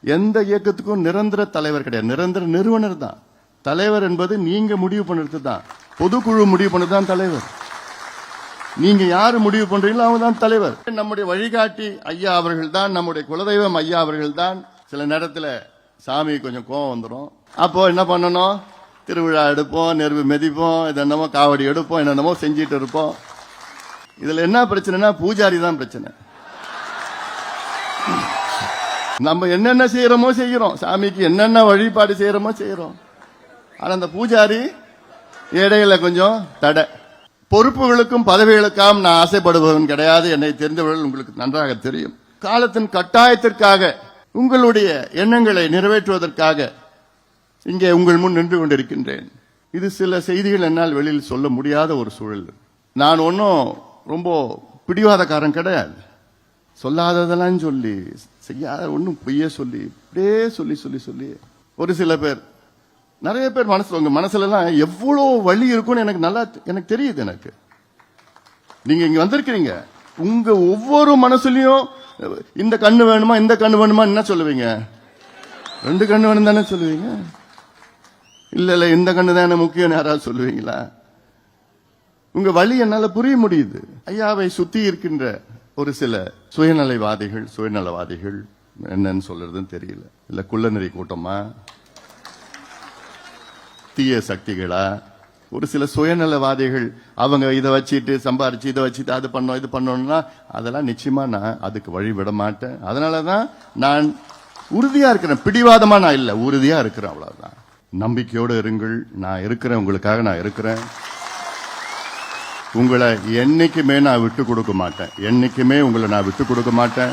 எந்த இயக்கத்துக்கும் நிரந்தர தலைவர் கிடையாது, நிரந்தர நிறுவனர் தான் தலைவர். என்பது நீங்க முடிவு பண்ணுறது தான், பொதுக்குழு முடிவு பண்ணது தான் தலைவர். நீங்க யாரு முடிவு பண்றீங்களோ அவங்க தான் தலைவர். நம்முடைய வழிகாட்டி ஐயா அவர்கள் தான், நம்முடைய குலதெய்வம் ஐயா அவர்கள் தான். சில நேரத்தில் சாமி கொஞ்சம் கோவம் வந்துடும். அப்போ என்ன பண்ணணும், திருவிழா எடுப்போம், நெருப்பு மெதிப்போம், என்னென்னமோ காவடி எடுப்போம், என்னென்னமோ செஞ்சிட்டு இருப்போம். இதுல என்ன பிரச்சனைனா பூஜாரி தான் பிரச்சனை. நம்ம என்னென்ன செய்யறோமோ செய்யறோம், சாமிக்கு என்னென்ன வழிபாடு செய்யறோமோ செய்யறோம். ஆனா அந்த பூஜாரி இடையில கொஞ்சம் தடை. பொறுப்புகளுக்கும் பதவிகளுக்காக நான் ஆசைப்படுபவன் கிடையாது. என்னை தெரிந்தவர்கள் உங்களுக்கு நன்றாக தெரியும். காலத்தின் கட்டாயத்திற்காக உங்களுடைய எண்ணங்களை நிறைவேற்றுவதற்காக இங்கே உங்கள் முன் நின்று கொண்டிருக்கின்றேன். இது சில செய்திகள் என்னால் வெளியில் சொல்ல முடியாத ஒரு சூழல். நான் ஒன்னும் ரொம்ப பிடிவாதக்காரன் கிடையாது. சொல்லாததெல்லாம் சொல்லி, செய்யாத ஒன்னும் பொய்ய சொல்லி, இப்படியே சொல்லி சொல்லி சொல்லி ஒரு சில பேர், நிறைய பேர் மனசுல, உங்க மனசுல எல்லாம் எவ்வளவு வலி இருக்கும்னு எனக்கு தெரியுது. எனக்கு நீங்க இங்க வந்திருக்கிறீங்க, உங்க ஒவ்வொரு மனசுலயும் இந்த கண்ணு வேணுமா, இந்த கண்ணு வேணுமா, என்ன சொல்லுவீங்க? 2 கண்ணு வேணும் தானே சொல்லுவீங்க. இல்ல இந்த கண்ணு தானே முக்கியம் யாராவது சொல்லுவீங்களா? உங்க வழி என்னால புரிய முடியுது. ஐயாவை சுத்தி இருக்கின்ற ஒரு சில சுயநலவாதிகள் என்னன்னு சொல்றதுன்னு தெரியல. இல்ல குள்ளநெறி கூட்டமா, தீய சக்திகளா, ஒரு சில சுயநலவாதிகள் அவங்க இதை வச்சுட்டு சம்பாரிச்சு இதை வச்சுட்டு அது பண்ணோம் இது பண்ணோம்னா அதெல்லாம் நிச்சயமா நான் அதுக்கு வழி விட மாட்டேன். அதனாலதான் நான் உறுதியா இருக்கிறேன். பிடிவாதமா நான் இல்ல, உறுதியா இருக்கிறேன், அவ்வளவுதான். நம்பிக்கையோடு இருங்கள். நான் இருக்கிறேன், உங்களுக்காக நான் இருக்கிறேன். உங்களை என்னைக்குமே நான் விட்டு கொடுக்க மாட்டேன். என்னைக்குமே உங்களை நான் விட்டு கொடுக்க மாட்டேன்.